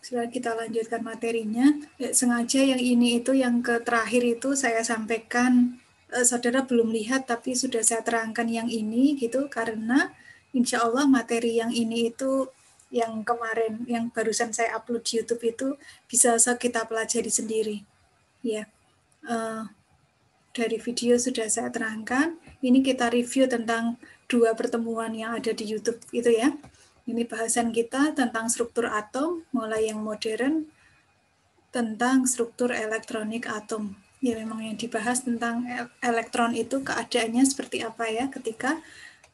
Setelah kita lanjutkan materinya, sengaja yang ini itu yang ke terakhir itu saya sampaikan, saudara belum lihat tapi sudah saya terangkan yang ini gitu, karena insya Allah materi yang ini itu yang kemarin, yang barusan saya upload di YouTube itu bisa kita pelajari sendiri. Ya, dari video sudah saya terangkan. Ini kita review tentang 2 pertemuan yang ada di YouTube itu ya. Ini bahasan kita tentang struktur atom, mulai yang modern, tentang struktur elektronik atom. Ya memang yang dibahas tentang elektron itu keadaannya seperti apa ya ketika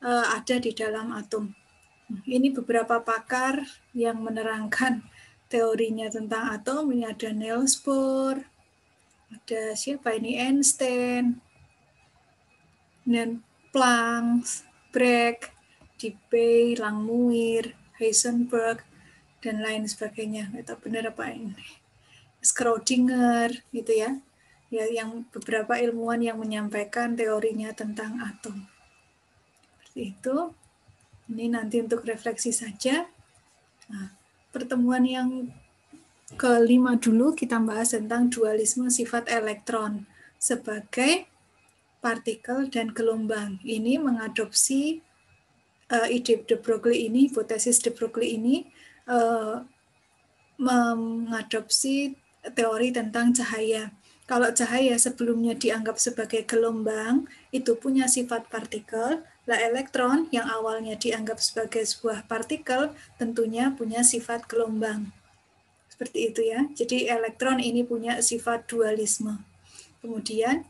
ada di dalam atom. Ini beberapa pakar yang menerangkan teorinya tentang atom. Ini ada Niels Bohr, ada siapa ini, Einstein, dan Planck, Bragg, Debye, Langmuir, Heisenberg, dan lain sebagainya. Itu benar apa ini? Schrödinger, gitu ya. Ya, yang beberapa ilmuwan yang menyampaikan teorinya tentang atom. Seperti itu. Ini nanti untuk refleksi saja. Nah, pertemuan yang kelima dulu kita bahas tentang dualisme sifat elektron sebagai partikel dan gelombang. Ini mengadopsi ide de Broglie ini, hipotesis de Broglie ini mengadopsi teori tentang cahaya. Kalau cahaya sebelumnya dianggap sebagai gelombang, itu punya sifat partikel. Lah elektron yang awalnya dianggap sebagai sebuah partikel, tentunya punya sifat gelombang. Seperti itu ya. Jadi elektron ini punya sifat dualisme. Kemudian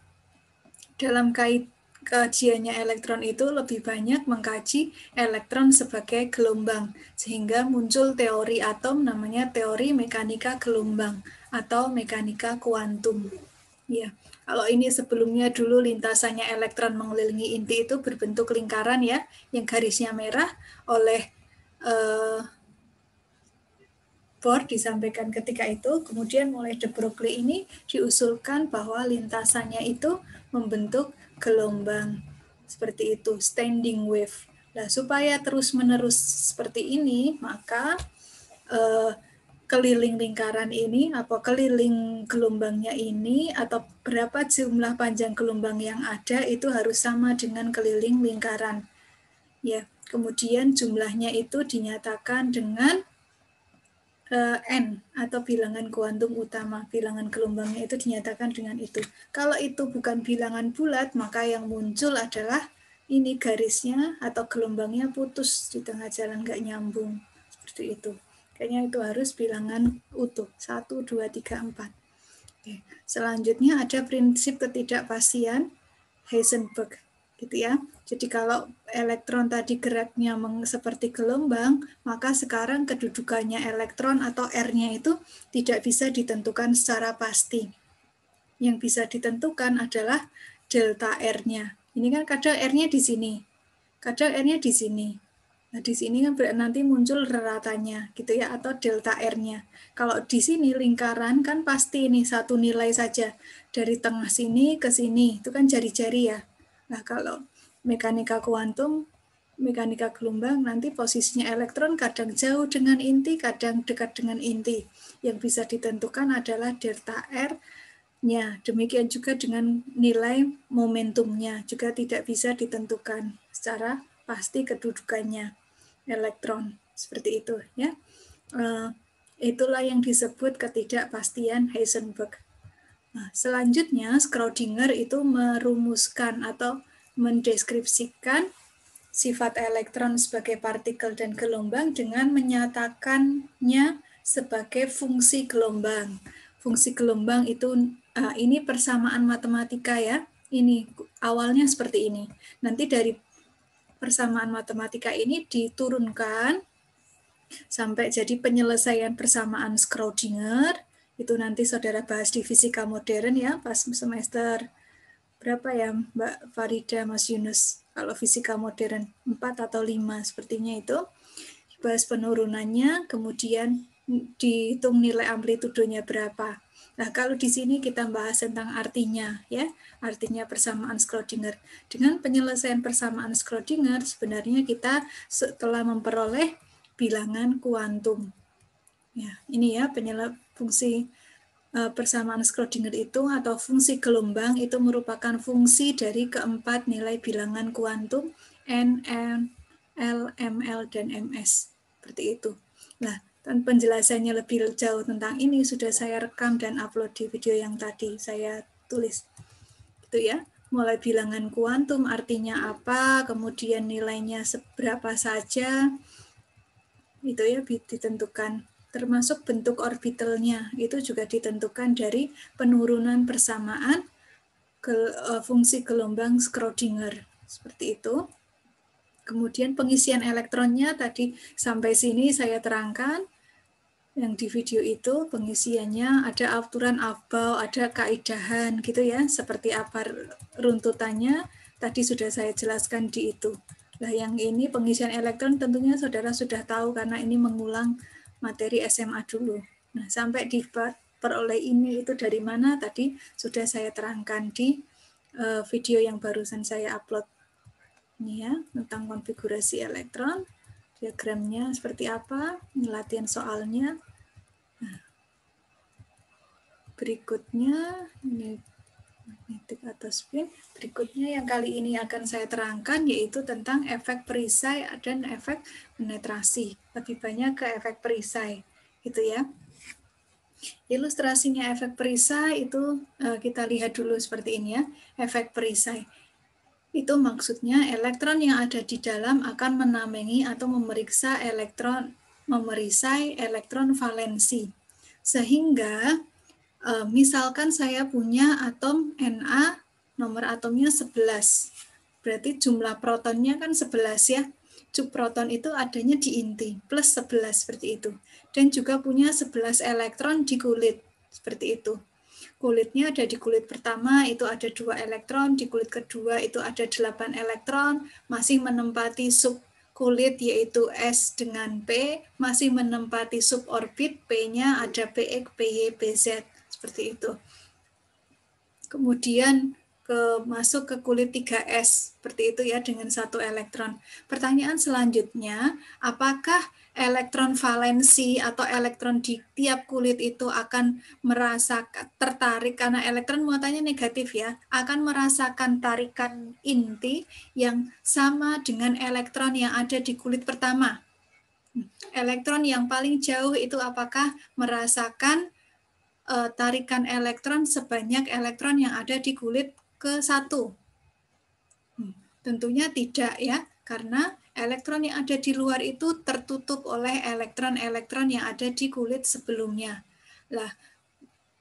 dalam kajiannya elektron itu lebih banyak mengkaji elektron sebagai gelombang, sehingga muncul teori atom namanya teori mekanika gelombang atau mekanika kuantum. Ya, kalau ini sebelumnya dulu lintasannya elektron mengelilingi inti itu berbentuk lingkaran ya, yang garisnya merah oleh Bohr disampaikan ketika itu, kemudian mulai de Broglie ini diusulkan bahwa lintasannya itu membentuk gelombang seperti itu, standing wave. Nah, supaya terus-menerus seperti ini, maka keliling lingkaran ini, atau keliling gelombangnya ini, atau berapa jumlah panjang gelombang yang ada, itu harus sama dengan keliling lingkaran. Ya, kemudian jumlahnya itu dinyatakan dengan N atau bilangan kuantum utama, bilangan gelombangnya itu dinyatakan dengan itu. Kalau itu bukan bilangan bulat, maka yang muncul adalah ini garisnya atau gelombangnya putus di tengah jalan, nggak nyambung. Seperti itu. Kayaknya itu harus bilangan utuh, 1, 2, 3, 4. Oke. Selanjutnya ada prinsip ketidakpastian Heisenberg. Gitu ya. Jadi kalau elektron tadi geraknya seperti gelombang, maka sekarang kedudukannya elektron atau R-nya itu tidak bisa ditentukan secara pasti. Yang bisa ditentukan adalah delta R-nya. Ini kan kadang R-nya di sini, kadang R-nya di sini. Nah, di sini kan nanti muncul reratannya gitu ya, atau delta R-nya. Kalau di sini lingkaran kan pasti ini satu nilai saja. Dari tengah sini ke sini, itu kan jari-jari ya. Nah, kalau mekanika kuantum, mekanika gelombang, nanti posisinya elektron kadang jauh dengan inti, kadang dekat dengan inti. Yang bisa ditentukan adalah delta R-nya. Demikian juga dengan nilai momentumnya, juga tidak bisa ditentukan secara pasti kedudukannya elektron. Seperti itu ya. Itulah yang disebut ketidakpastian Heisenberg. Nah, selanjutnya Schrödinger itu merumuskan atau mendeskripsikan sifat elektron sebagai partikel dan gelombang dengan menyatakannya sebagai fungsi gelombang. Fungsi gelombang itu ini persamaan matematika ya. Ini awalnya seperti ini. Nanti dari persamaan matematika ini diturunkan sampai jadi penyelesaian persamaan Schrödinger. Itu nanti saudara bahas di fisika modern ya, pas semester berapa ya Mbak Farida, Mas Yunus? Kalau fisika modern 4 atau 5 sepertinya itu. Bahas penurunannya, kemudian dihitung nilai amplitudonya berapa. Nah, kalau di sini kita bahas tentang artinya ya, artinya persamaan Schrödinger. Dengan penyelesaian persamaan Schrödinger sebenarnya kita setelah memperoleh bilangan kuantum. Ya, ini ya fungsi persamaan Schrödinger itu atau fungsi gelombang itu merupakan fungsi dari keempat nilai bilangan kuantum N, L, ML, dan MS. Seperti itu. Nah, dan penjelasannya lebih jauh tentang ini sudah saya rekam dan upload di video yang tadi saya tulis. Itu ya, mulai bilangan kuantum artinya apa, kemudian nilainya seberapa saja, itu ya ditentukan. Termasuk bentuk orbitalnya, itu juga ditentukan dari penurunan persamaan fungsi gelombang Schrödinger. Seperti itu. Kemudian pengisian elektronnya tadi sampai sini saya terangkan. Yang di video itu pengisiannya ada aturan Aufbau, ada kaidahan gitu ya, seperti apa runtutannya tadi sudah saya jelaskan di itu. Nah, yang ini pengisian elektron tentunya saudara sudah tahu karena ini mengulang materi SMA dulu. Nah, sampai diperoleh ini itu dari mana tadi sudah saya terangkan di video yang barusan saya upload. Ini ya, tentang konfigurasi elektron, diagramnya seperti apa, latihan soalnya. Nah, berikutnya ini magnetik atau spin. Berikutnya yang kali ini akan saya terangkan yaitu tentang efek perisai dan efek penetrasi. Lebih banyak ke efek perisai, gitu ya. Ilustrasinya efek perisai itu kita lihat dulu seperti ini ya. Efek perisai itu maksudnya elektron yang ada di dalam akan menamengi atau memeriksa memerisai elektron valensi. Sehingga misalkan saya punya atom Na, nomor atomnya 11. Berarti jumlah protonnya kan 11 ya. Proton itu adanya di inti, plus 11 seperti itu. Dan juga punya 11 elektron di kulit, seperti itu. Kulitnya ada di kulit pertama itu ada 2 elektron, di kulit kedua itu ada 8 elektron, masih menempati subkulit yaitu S dengan P, masih menempati suborbit, P-nya ada PX, PY, PZ, seperti itu. Kemudian masuk ke kulit 3S, seperti itu ya, dengan 1 elektron. Pertanyaan selanjutnya, apakah elektron valensi atau elektron di tiap kulit itu akan merasa tertarik, karena elektron muatannya negatif ya, akan merasakan tarikan inti yang sama dengan elektron yang ada di kulit pertama. Elektron yang paling jauh itu apakah merasakan tarikan elektron sebanyak elektron yang ada di kulit ke-1? Tentunya tidak ya, karena elektron yang ada di luar itu tertutup oleh elektron-elektron yang ada di kulit sebelumnya. Lah,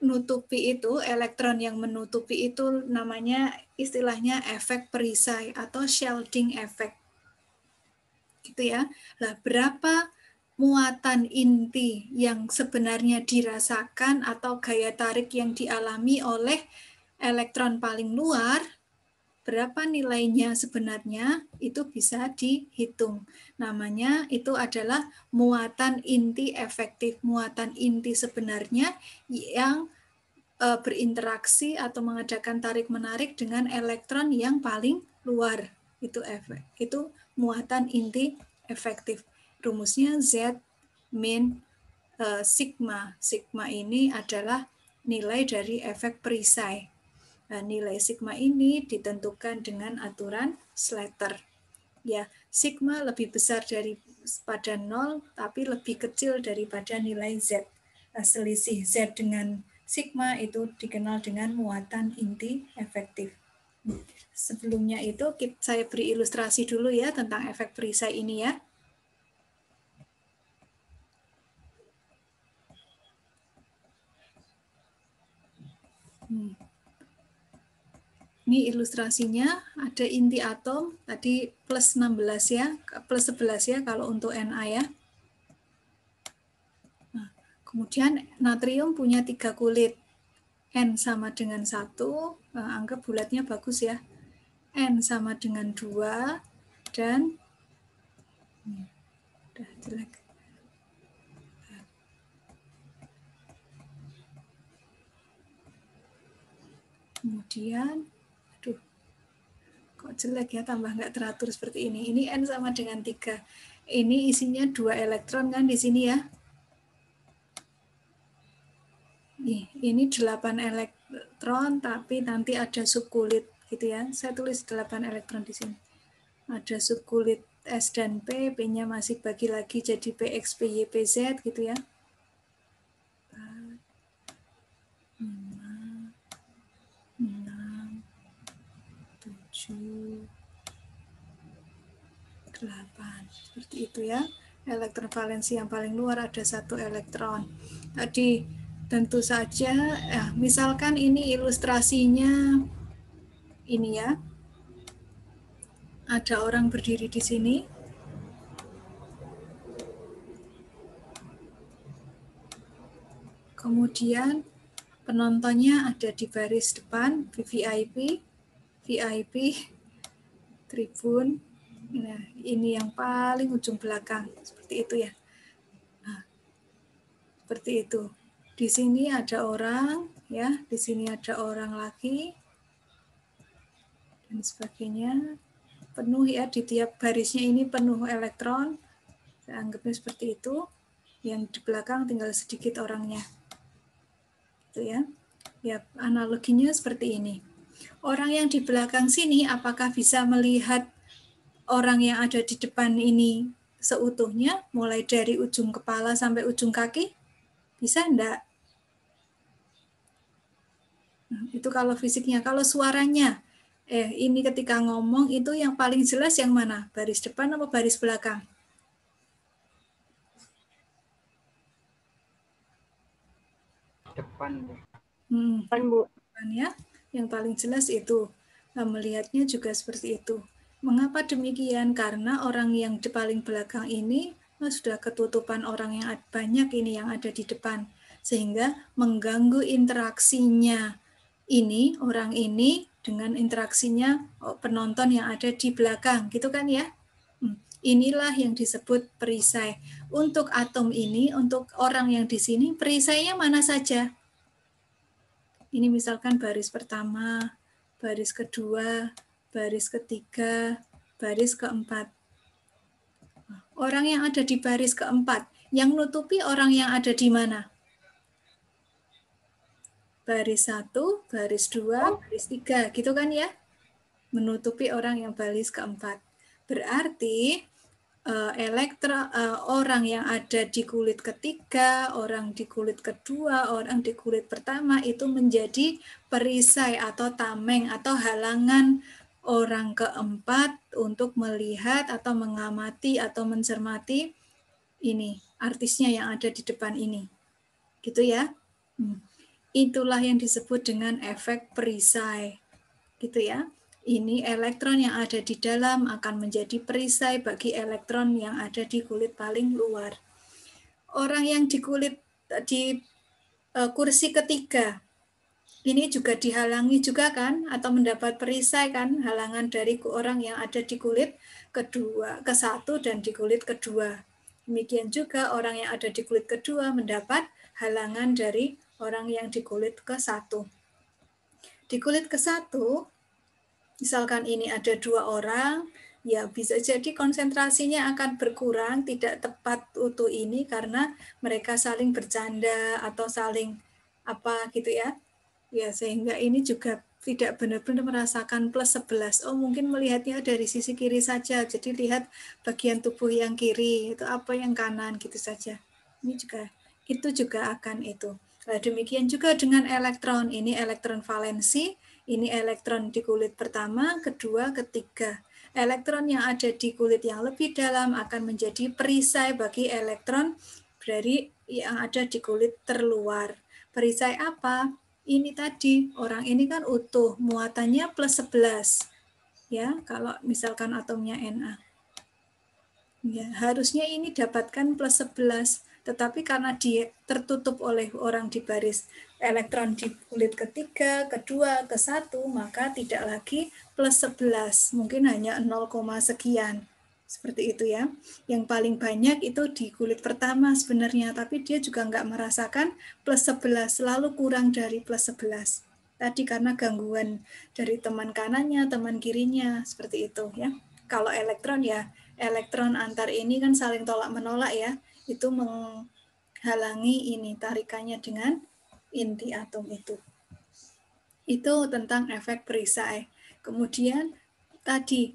nutupi itu, elektron yang menutupi itu namanya istilahnya efek perisai atau shielding effect. Gitu ya. Lah, berapa muatan inti yang sebenarnya dirasakan atau gaya tarik yang dialami oleh elektron paling luar, berapa nilainya sebenarnya itu bisa dihitung. Namanya itu adalah muatan inti efektif, muatan inti sebenarnya yang berinteraksi atau mengadakan tarik-menarik dengan elektron yang paling luar. Itu efek, itu muatan inti efektif. Rumusnya Z min sigma. Sigma ini adalah nilai dari efek perisai. Nah, nilai sigma ini ditentukan dengan aturan Slater. Ya, sigma lebih besar daripada 0, tapi lebih kecil daripada nilai Z. Nah, selisih Z dengan sigma itu dikenal dengan muatan inti efektif. Sebelumnya itu saya beri ilustrasi dulu ya tentang efek perisai ini ya. Ini ilustrasinya, ada inti atom, tadi plus 16 ya, plus 11 ya kalau untuk Na ya. Nah, kemudian natrium punya 3 kulit. N sama dengan 1, anggap bulatnya bagus ya. N sama dengan 2, dan udah jelek. Kemudian, aduh, kok jelek ya, tambah nggak teratur seperti ini. Ini N sama dengan 3. Ini isinya 2 elektron kan di sini ya. Ini 8 elektron, tapi nanti ada subkulit gitu ya. Saya tulis 8 elektron di sini. Ada subkulit S dan P, P-nya masih bagi lagi jadi PX, PY, PZ gitu ya. 4, 5, 6, 7, 8. Seperti itu ya. Elektron valensi yang paling luar ada 1 elektron. Tadi tentu saja, misalkan ini ilustrasinya ini ya. Ada orang berdiri di sini. Kemudian penontonnya ada di baris depan, VIP, tribun. Nah, ini yang paling ujung belakang, seperti itu ya. Nah, seperti itu. Di sini ada orang, ya. Di sini ada orang lagi, dan sebagainya. Penuh ya, di tiap barisnya ini penuh elektron. Saya anggapnya seperti itu. Yang di belakang tinggal sedikit orangnya. Itu ya. Ya, analoginya seperti ini. Orang yang di belakang sini apakah bisa melihat orang yang ada di depan ini seutuhnya, mulai dari ujung kepala sampai ujung kaki? Bisa enggak? Itu kalau fisiknya. Kalau suaranya, ini ketika ngomong itu yang paling jelas yang mana? Baris depan atau baris belakang? Depan, Bu. Depan, Bu. Depan ya. Yang paling jelas itu. Nah, melihatnya juga seperti itu. Mengapa demikian? Karena orang yang di paling belakang ini sudah ketutupan orang yang banyak ini yang ada di depan. Sehingga mengganggu interaksinya ini, orang ini dengan interaksinya penonton yang ada di belakang. Gitu kan ya? Inilah yang disebut perisai. Untuk atom ini, untuk orang yang di sini, perisainya mana saja? Ini misalkan baris pertama, baris kedua, baris ketiga, baris keempat. Orang yang ada di baris keempat, yang nutupi orang yang ada di mana? Baris 1, baris 2, baris 3, gitu kan ya? Menutupi orang yang baris keempat. Berarti orang yang ada di kulit ketiga, orang di kulit kedua, orang di kulit pertama itu menjadi perisai atau tameng atau halangan orang keempat untuk melihat atau mengamati atau mencermati ini artisnya yang ada di depan ini. Gitu ya. Itulah yang disebut dengan efek perisai. Gitu ya. Ini elektron yang ada di dalam akan menjadi perisai bagi elektron yang ada di kulit paling luar. Orang yang di kulit di kursi ketiga, ini juga dihalangi juga kan, atau mendapat perisai kan, halangan dari orang yang ada di kulit kedua, ke satu dan di kulit kedua. Demikian juga orang yang ada di kulit kedua mendapat halangan dari orang yang di kulit ke satu. Di kulit ke satu, misalkan ini ada 2 orang, ya bisa jadi konsentrasinya akan berkurang, tidak tepat utuh ini karena mereka saling bercanda atau saling apa gitu ya. Ya, sehingga ini juga tidak benar-benar merasakan plus 11. Oh, mungkin melihatnya dari sisi kiri saja. Jadi lihat bagian tubuh yang kiri, itu apa yang kanan gitu saja. Ini juga itu juga akan itu. Nah, demikian juga dengan elektron. Ini elektron valensi, ini elektron di kulit pertama, kedua, ketiga. Elektron yang ada di kulit yang lebih dalam akan menjadi perisai bagi elektron dari yang ada di kulit terluar. Perisai apa? Ini tadi, orang ini kan utuh, muatannya plus 11. Ya, kalau misalkan atomnya Na. Ya, harusnya ini dapatkan plus 11. Tetapi karena dia tertutup oleh orang di baris elektron di kulit ketiga, kedua, ke satu, maka tidak lagi plus 11. Mungkin hanya 0, sekian. Seperti itu ya. Yang paling banyak itu di kulit pertama sebenarnya, tapi dia juga nggak merasakan plus 11, selalu kurang dari plus 11. Tadi karena gangguan dari teman kanannya, teman kirinya, seperti itu ya. Kalau elektron ya, elektron antar ini kan saling tolak menolak ya, itu menghalangi ini tarikannya dengan inti atom itu. Itu tentang efek perisai. Kemudian tadi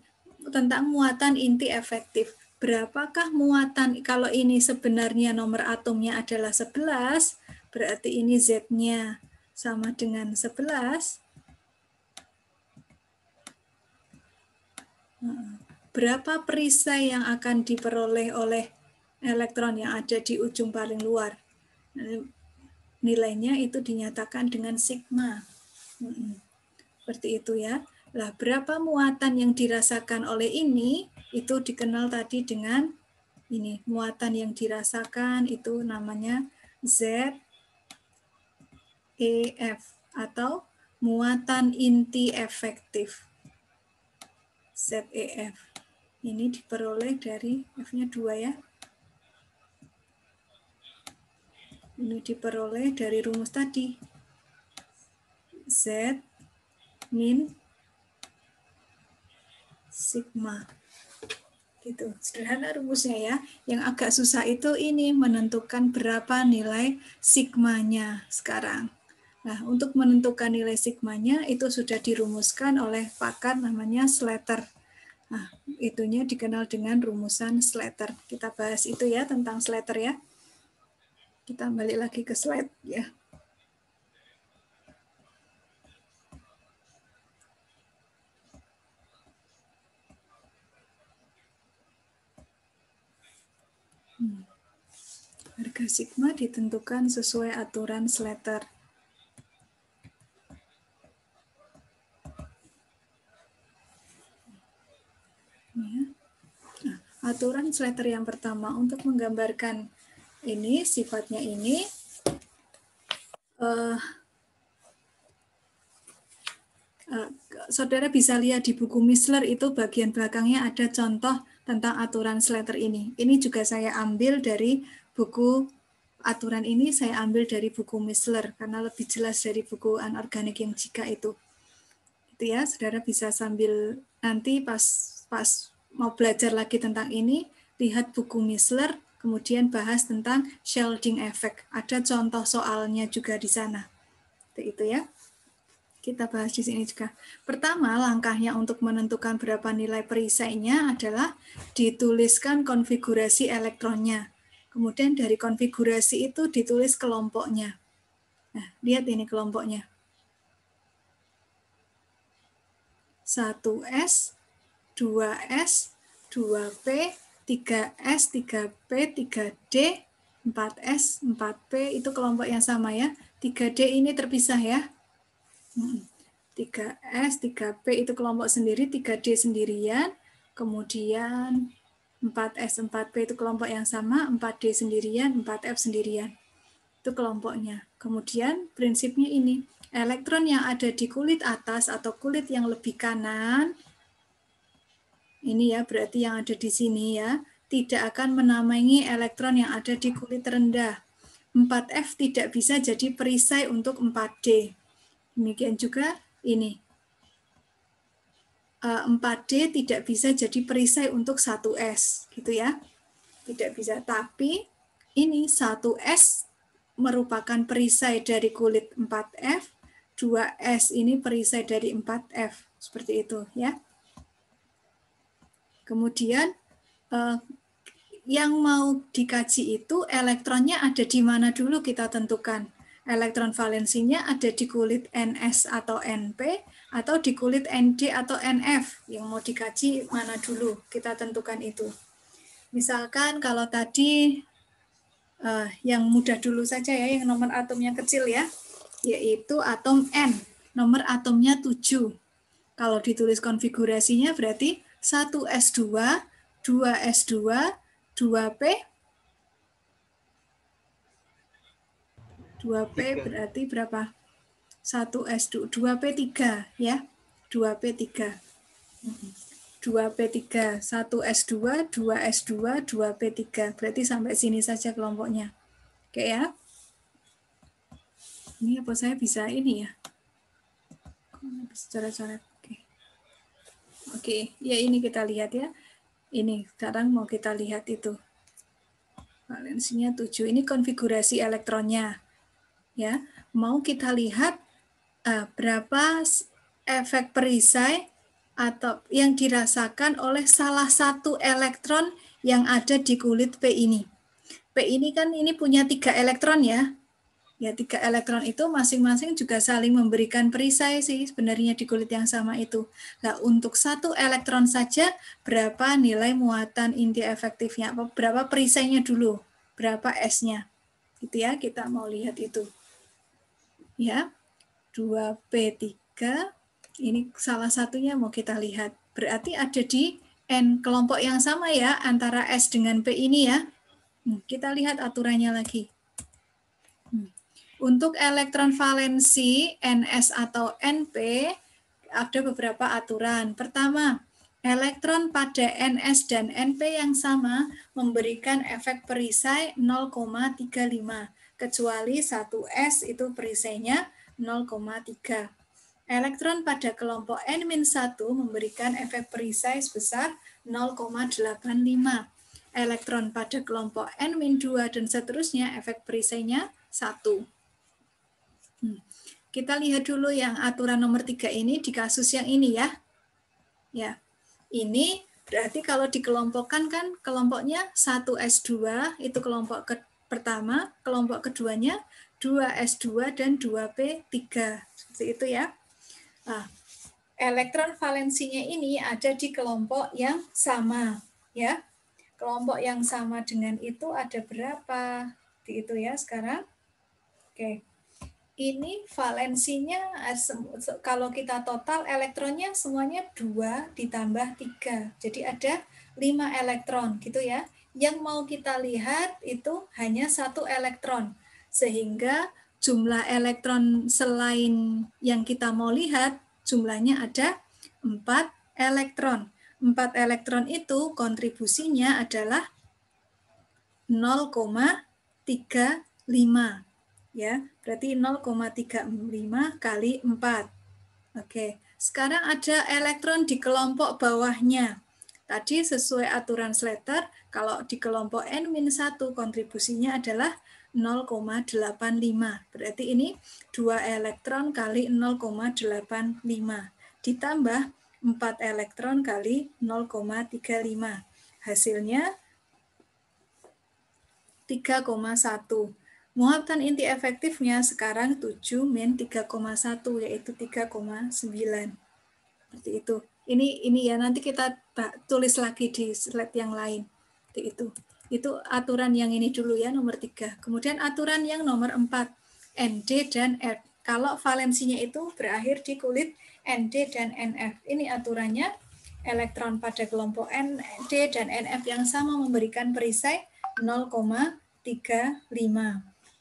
tentang muatan inti efektif. Berapakah muatan, kalau ini sebenarnya nomor atomnya adalah 11, berarti ini Z-nya sama dengan 11. Berapa perisai yang akan diperoleh oleh elektron yang ada di ujung paling luar? Nilainya itu dinyatakan dengan sigma. Seperti itu ya. Lah, berapa muatan yang dirasakan oleh ini, itu dikenal tadi dengan ini. Muatan yang dirasakan itu namanya ZEF atau muatan inti efektif. ZEF. Ini diperoleh dari F-nya 2 ya. Ini diperoleh dari rumus tadi. Z min sigma. Gitu. Sederhana rumusnya ya. Yang agak susah itu ini menentukan berapa nilai sigmanya sekarang. Nah, untuk menentukan nilai sigmanya itu sudah dirumuskan oleh pakar namanya Slater. Nah, itunya dikenal dengan rumusan Slater. Kita bahas itu ya, tentang Slater ya. Kita balik lagi ke slide ya. Harga sigma ditentukan sesuai aturan Slater. Ya. Nah, aturan Slater yang pertama untuk menggambarkan ini, sifatnya ini, saudara bisa lihat di buku Misler itu bagian belakangnya ada contoh tentang aturan Slater ini. Ini juga saya ambil dari buku aturan ini, saya ambil dari buku Misler karena lebih jelas dari buku anorganik yang jika itu. Itu ya, saudara bisa sambil nanti pas mau belajar lagi tentang ini, lihat buku Misler, kemudian bahas tentang shielding effect. Ada contoh soalnya juga di sana. Itu ya. Kita bahas di sini juga. Pertama, langkahnya untuk menentukan berapa nilai perisainya adalah dituliskan konfigurasi elektronnya. Kemudian dari konfigurasi itu ditulis kelompoknya. Nah, lihat ini kelompoknya. 1S, 2S, 2P, 3S, 3P, 3D, 4S, 4P, itu kelompok yang sama ya. 3D ini terpisah ya. 3S, 3P itu kelompok sendiri, 3D sendirian, kemudian 4S, 4P itu kelompok yang sama, 4D sendirian, 4F sendirian. Itu kelompoknya. Kemudian prinsipnya ini, elektron yang ada di kulit atas atau kulit yang lebih kanan, ini ya berarti yang ada di sini ya, tidak akan menamai elektron yang ada di kulit rendah. 4F tidak bisa jadi perisai untuk 4D. Demikian juga ini. 4D tidak bisa jadi perisai untuk 1S, gitu ya. Tidak bisa, tapi ini 1S merupakan perisai dari kulit 4F, 2S ini perisai dari 4F, seperti itu ya. Kemudian yang mau dikaji itu elektronnya ada di mana dulu kita tentukan. Elektron valensinya ada di kulit NS atau NP atau di kulit ND atau NF. Yang mau dikaji mana dulu, kita tentukan itu. Misalkan kalau tadi yang mudah dulu saja ya, yang nomor atomnya kecil ya, yaitu atom N, nomor atomnya 7. Kalau ditulis konfigurasinya berarti 1S2, 2S2, 2P, 2P berarti berapa? 1S2, 2P3 ya, 2P3. 2P3, 1S2, 2S2, 2P3. Berarti sampai sini saja kelompoknya. Oke ya. Ini apa saya bisa ini ya? Coret-coret. Oke, ya ini kita lihat ya. Ini sekarang mau kita lihat itu. Valensinya 7. Ini konfigurasi elektronnya. Ya, mau kita lihat berapa efek perisai atau yang dirasakan oleh salah satu elektron yang ada di kulit P ini. P ini kan ini punya 3 elektron ya. Ya, 3 elektron itu masing-masing juga saling memberikan perisai sih sebenarnya di kulit yang sama itu. Nah, untuk 1 elektron saja berapa nilai muatan inti efektifnya? Berapa perisainya dulu? Berapa S-nya? Gitu ya, kita mau lihat itu. Ya, 2P3, ini salah satunya mau kita lihat. Berarti ada di N kelompok yang sama ya, antara S dengan P ini ya. Kita lihat aturannya lagi. Untuk elektron valensi NS atau NP, ada beberapa aturan. Pertama, elektron pada NS dan NP yang sama memberikan efek perisai 0,35, kecuali 1S itu perisainya 0,3. Elektron pada kelompok N-1 memberikan efek perisai sebesar 0,85. Elektron pada kelompok N-2 dan seterusnya efek perisainya 1. Kita lihat dulu yang aturan nomor 3 ini di kasus yang ini ya. Ya, ini berarti kalau dikelompokkan kan kelompoknya 1S2 itu kelompok pertama, kelompok keduanya 2S2 dan 2P3. Seperti itu ya. Nah, elektron valensinya ini ada di kelompok yang sama ya. Kelompok yang sama dengan itu ada berapa? Itu ya sekarang. Oke. Ini valensinya kalau kita total elektronnya semuanya 2 ditambah 3. Jadi ada 5 elektron gitu ya. Yang mau kita lihat itu hanya 1 elektron. Sehingga jumlah elektron selain yang kita mau lihat jumlahnya ada 4 elektron. 4 elektron itu kontribusinya adalah 0,35. Ya, berarti 0,35 kali 4. Oke, sekarang ada elektron di kelompok bawahnya. Tadi sesuai aturan Slater, kalau di kelompok N-1 kontribusinya adalah 0,85. Berarti ini 2 elektron kali 0,85. Ditambah 4 elektron kali 0,35. Hasilnya 3,1. Muatan inti efektifnya sekarang 7 min 3,1 yaitu 3,9. Seperti itu. Ini ya nanti kita tulis lagi di slide yang lain. Itu aturan yang ini dulu ya nomor 3. Kemudian aturan yang nomor 4, ND dan F. Kalau valensinya itu berakhir di kulit ND dan NF. Ini aturannya elektron pada kelompok ND dan NF yang sama memberikan perisai 0,35.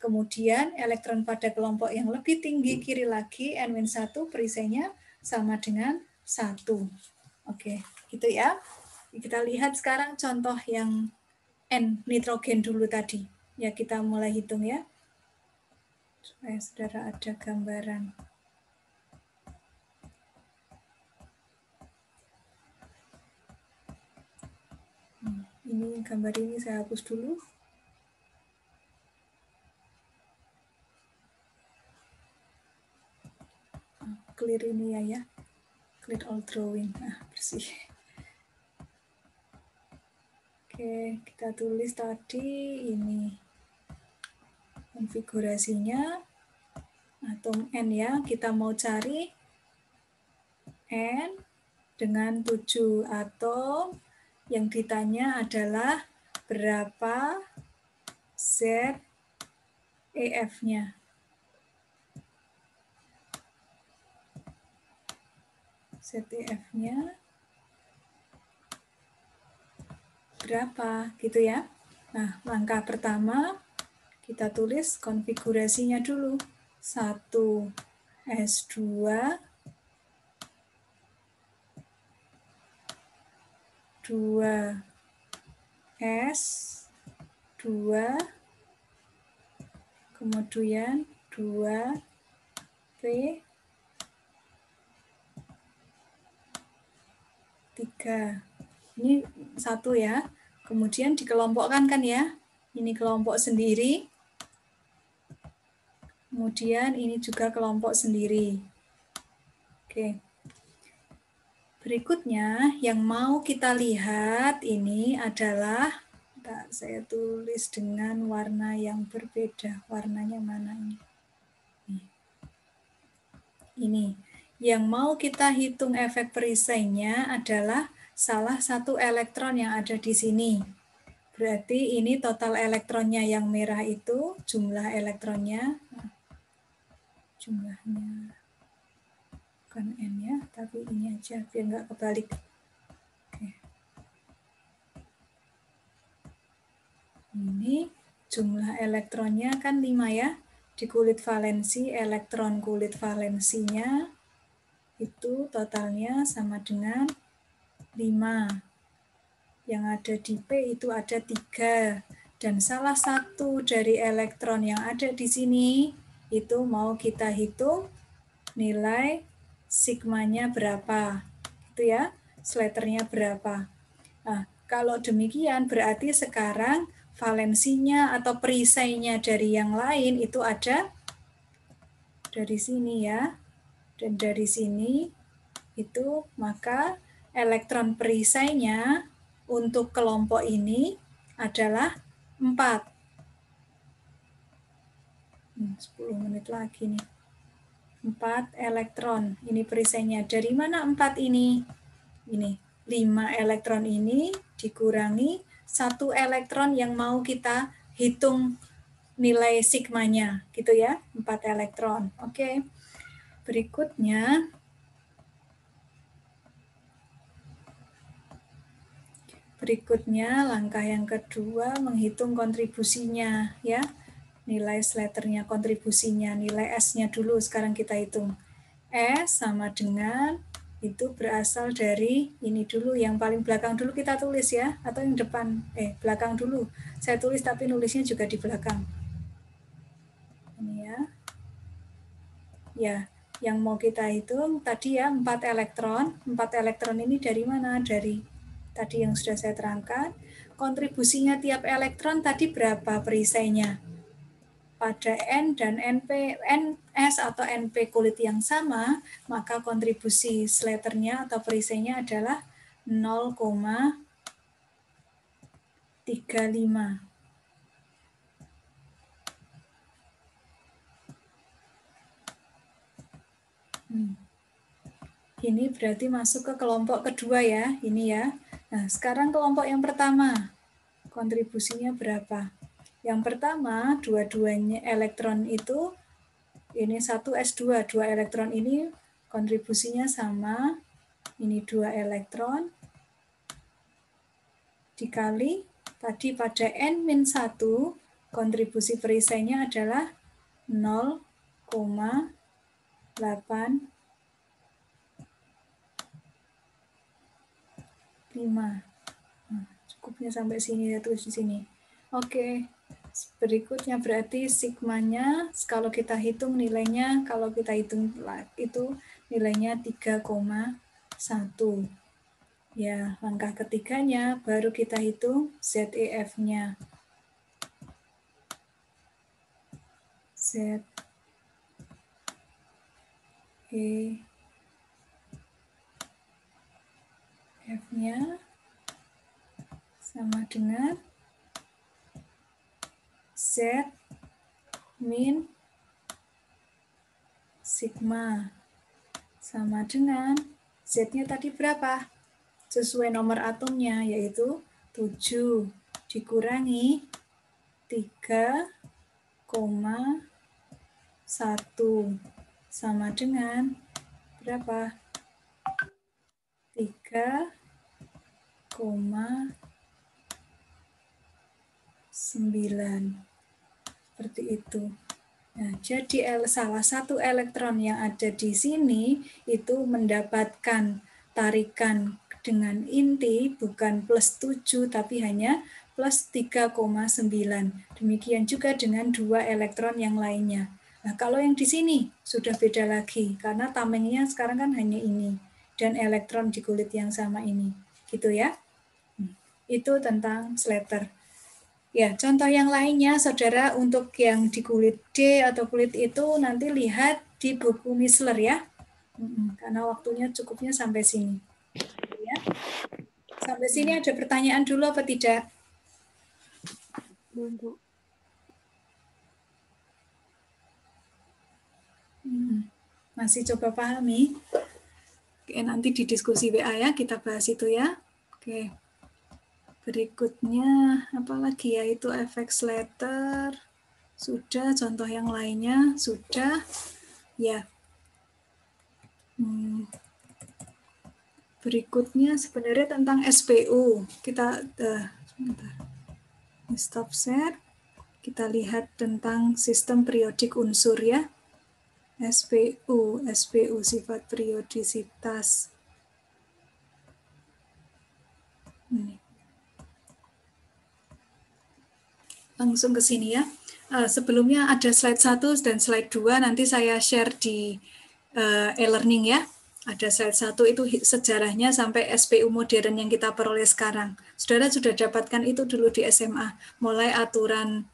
Kemudian elektron pada kelompok yang lebih tinggi kiri lagi N-1 perisainya sama dengan 1. Oke, gitu ya. Kita lihat sekarang contoh yang N nitrogen dulu tadi. Ya, kita mulai hitung ya. Supaya saudara ada gambaran. Ini gambar ini saya hapus dulu. Clear ini ya, clear all drawing. Bersih. Oke, kita tulis tadi ini konfigurasinya atom N ya. Kita mau cari N dengan 7 atom. Yang ditanya adalah berapa ZeF-nya. ZeF-nya berapa gitu ya. Nah, langkah pertama kita tulis konfigurasinya dulu. 1S2 2S2 kemudian 2P3. Ini 1 ya. Kemudian dikelompokkan kan ya. Ini kelompok sendiri. Kemudian ini juga kelompok sendiri. Oke. Berikutnya yang mau kita lihat ini adalah, saya tulis dengan warna yang berbeda. Warnanya mana ini? Ini. Yang mau kita hitung efek perisainya adalah salah satu elektron yang ada di sini. Berarti ini total elektronnya yang merah itu, jumlah elektronnya. Jumlahnya bukan N ya, tapi ini aja biar nggak kebalik. Oke. Ini jumlah elektronnya kan 5 ya. Di kulit valensi, elektron kulit valensinya itu totalnya sama dengan 5. Yang ada di P itu ada 3. Dan salah satu dari elektron yang ada di sini itu mau kita hitung nilai sigmanya berapa, gitu ya, slaternya berapa. Nah, kalau demikian berarti sekarang valensinya atau perisainya dari yang lain itu ada dari sini ya, dan dari sini itu maka elektron perisainya untuk kelompok ini adalah 4. 10 menit lagi nih. 4 elektron. Ini perisainya. Dari mana 4 ini? Ini. 5 elektron ini dikurangi 1 elektron yang mau kita hitung nilai sigmanya. Gitu ya. 4 elektron. Oke. Berikutnya. Berikutnya langkah yang kedua menghitung kontribusinya ya. Nilai slaternya, kontribusinya, nilai S-nya dulu sekarang kita hitung. S sama dengan itu berasal dari ini dulu, yang paling belakang dulu kita tulis ya, atau yang depan, belakang dulu. Saya tulis tapi nulisnya juga di belakang. Ini ya. Ya, yang mau kita hitung tadi ya 4 elektron. 4 elektron ini dari mana? Dari tadi yang sudah saya terangkan. Kontribusinya tiap elektron tadi berapa perisainya? Pada N dan NP, NS atau NP kulit yang sama, maka kontribusi slaternya atau perisainya adalah 0,35. Ini berarti masuk ke kelompok kedua ya, ini ya. Nah, sekarang kelompok yang pertama, kontribusinya berapa? Yang pertama, dua-duanya elektron itu, ini 1s2, 2 elektron ini kontribusinya sama, ini 2 elektron, dikali, tadi pada N-1, kontribusi perisainya adalah 0,85. Nah, cukupnya sampai sini ya, tulis di sini. Oke. Berikutnya berarti sigmanya kalau kita hitung nilainya, kalau kita hitung itu nilainya 3,1. Ya, langkah ketiganya baru kita hitung ZEF-nya. ZEF-nya sama dengan Z min sigma sama dengan Z-nya tadi berapa? Sesuai nomor atomnya, yaitu 7 dikurangi 3,1 sama dengan berapa? 3,9. Seperti itu. Nah, jadi salah satu elektron yang ada di sini itu mendapatkan tarikan dengan inti bukan plus 7 tapi hanya plus 3,9. Demikian juga dengan 2 elektron yang lainnya. Nah, kalau yang di sini sudah beda lagi karena tamengnya sekarang kan hanya ini dan elektron di kulit yang sama ini. Gitu ya. Itu tentang slater. Ya, contoh yang lainnya, saudara, untuk yang di kulit D atau kulit itu nanti lihat di buku Misler ya. Karena waktunya cukupnya sampai sini. Ya. Sampai sini ada pertanyaan dulu apa tidak? Belum, Bu. Masih coba pahami? Oke, nanti di diskusi WA ya, kita bahas itu ya. Oke. Berikutnya, apa lagi ya, itu efek Slater. Sudah, contoh yang lainnya, sudah. Ya. Berikutnya sebenarnya tentang SPU. Kita, stop share. Kita lihat tentang sistem periodik unsur ya. SPU sifat periodisitas. Ini. Langsung ke sini ya. Sebelumnya ada slide 1 dan slide 2, nanti saya share di e-learning ya. Ada slide 1 itu sejarahnya sampai SPU modern yang kita peroleh sekarang. Saudara sudah dapatkan itu dulu di SMA, mulai aturan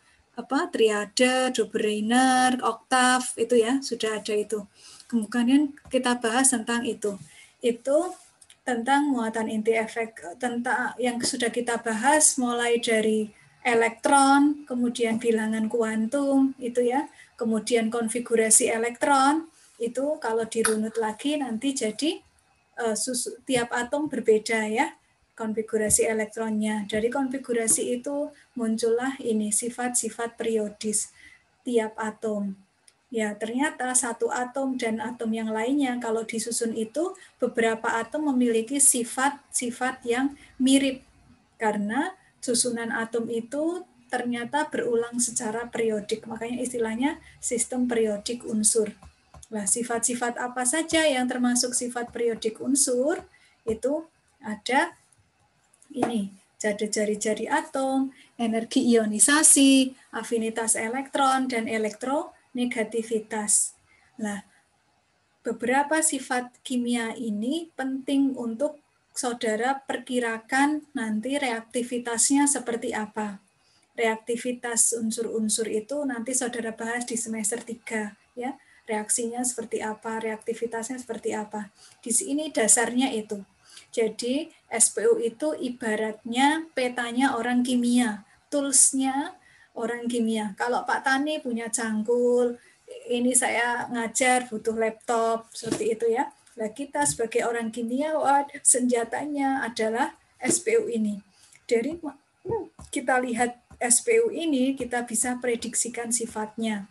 triade, Dobereiner, oktav, itu ya, sudah ada itu. Kemudian kita bahas tentang itu. Itu tentang muatan inti efek, tentang yang sudah kita bahas mulai dari elektron, kemudian bilangan kuantum, itu ya, kemudian konfigurasi elektron, itu kalau dirunut lagi nanti jadi tiap atom berbeda ya, konfigurasi elektronnya. Dari konfigurasi itu muncullah ini sifat-sifat periodis tiap atom. Ya, ternyata satu atom dan atom yang lainnya kalau disusun itu beberapa atom memiliki sifat-sifat yang mirip karena susunan atom itu ternyata berulang secara periodik. Makanya istilahnya sistem periodik unsur. Nah, sifat-sifat apa saja yang termasuk sifat periodik unsur itu ada ini, jari-jari atom, energi ionisasi, afinitas elektron, dan elektronegativitas. Nah, beberapa sifat kimia ini penting untuk saudara perkirakan nanti reaktivitasnya seperti apa. Reaktivitas unsur-unsur itu nanti saudara bahas di semester 3 ya. Reaksinya seperti apa, reaktivitasnya seperti apa. Di sini dasarnya itu. Jadi SPU itu ibaratnya petanya orang kimia, toolsnya orang kimia. Kalau Pak Tani punya cangkul, ini saya ngajar butuh laptop, seperti itu ya. Nah, kita sebagai orang kimia, senjatanya adalah SPU ini. Dari kita lihat SPU ini, kita bisa prediksikan sifatnya.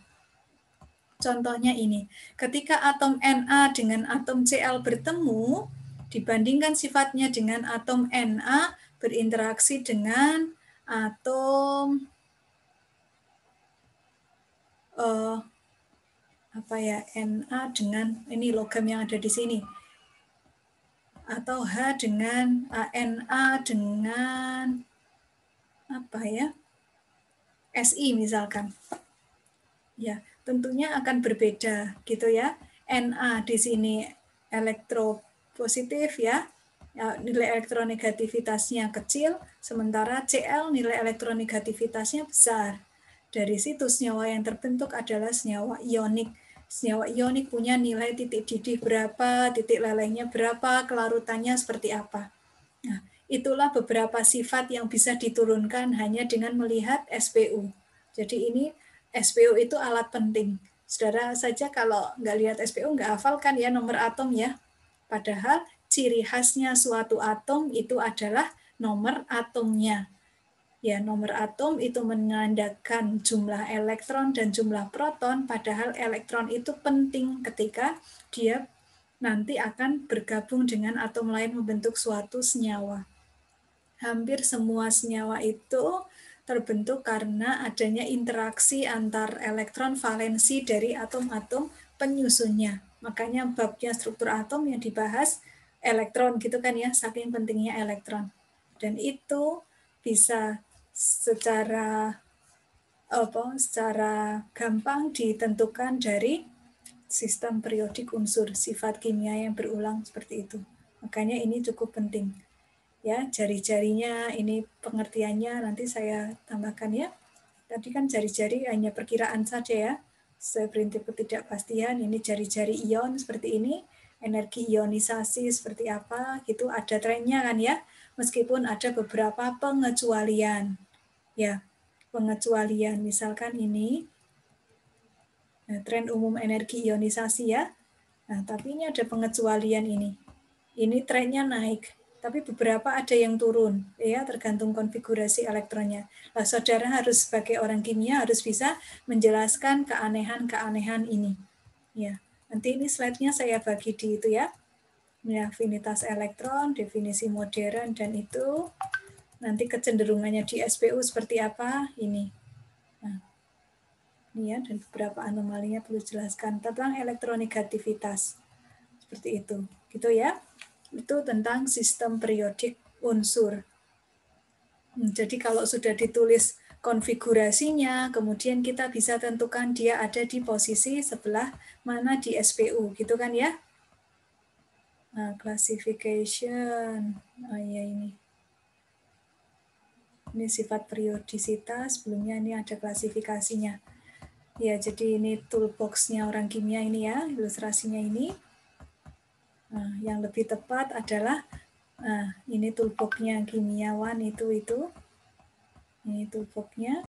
Contohnya ini, ketika atom Na dengan atom Cl bertemu, dibandingkan sifatnya dengan atom Na berinteraksi dengan atom Na dengan ini logam yang ada di sini, atau H dengan Na dengan Si misalkan. Ya, tentunya akan berbeda gitu ya. Na di sini elektropositif ya, nilai elektronegativitasnya kecil, sementara Cl nilai elektronegativitasnya besar. Dari situ senyawa yang terbentuk adalah senyawa ionik. Senyawa ionik punya nilai titik didih berapa, titik lelehnya berapa, kelarutannya seperti apa. Nah, itulah beberapa sifat yang bisa diturunkan hanya dengan melihat SPU. Jadi ini SPU itu alat penting. Saudara saja kalau nggak lihat SPU nggak hafal kan ya nomor atom ya. Padahal ciri khasnya suatu atom itu adalah nomor atomnya. Ya, nomor atom itu menandakan jumlah elektron dan jumlah proton, padahal elektron itu penting ketika dia nanti akan bergabung dengan atom lain membentuk suatu senyawa. Hampir semua senyawa itu terbentuk karena adanya interaksi antar elektron valensi dari atom-atom penyusunnya. Makanya babnya struktur atom yang dibahas elektron gitu kan ya, saking pentingnya elektron. Dan itu bisa secara gampang ditentukan dari sistem periodik unsur, sifat kimia yang berulang seperti itu. Makanya ini cukup penting. Ya, jari-jarinya ini pengertiannya nanti saya tambahkan ya. Tadi kan jari-jari hanya perkiraan saja ya. Sesuai prinsip ketidakpastian, ini jari-jari ion seperti ini, energi ionisasi seperti apa, gitu ada trennya kan ya. Meskipun ada beberapa pengecualian. Ya, pengecualian misalkan ini tren umum energi ionisasi ya. Nah, tapi ini ada pengecualian ini. Ini trennya naik, tapi beberapa ada yang turun, ya tergantung konfigurasi elektronnya. Nah, saudara harus sebagai orang kimia harus bisa menjelaskan keanehan-keanehan ini. Ya, nanti ini slide-nya saya bagi di itu ya. Ini afinitas elektron, definisi modern dan itu. Nanti kecenderungannya di SPU seperti apa ini. Nah, ini ya, dan beberapa anomalinya perlu dijelaskan tentang elektronegativitas. Seperti itu. Gitu ya. Itu tentang sistem periodik unsur. Jadi kalau sudah ditulis konfigurasinya, kemudian kita bisa tentukan dia ada di posisi sebelah mana di SPU, gitu kan ya? Nah, classification, oh iya ini. Ini sifat periodisitas, sebelumnya ini ada klasifikasinya. Ya, jadi ini toolbox-nya orang kimia ini ya, ilustrasinya ini. Nah, yang lebih tepat adalah ini toolbox-nya kimiawan itu. Ini toolbox-nya.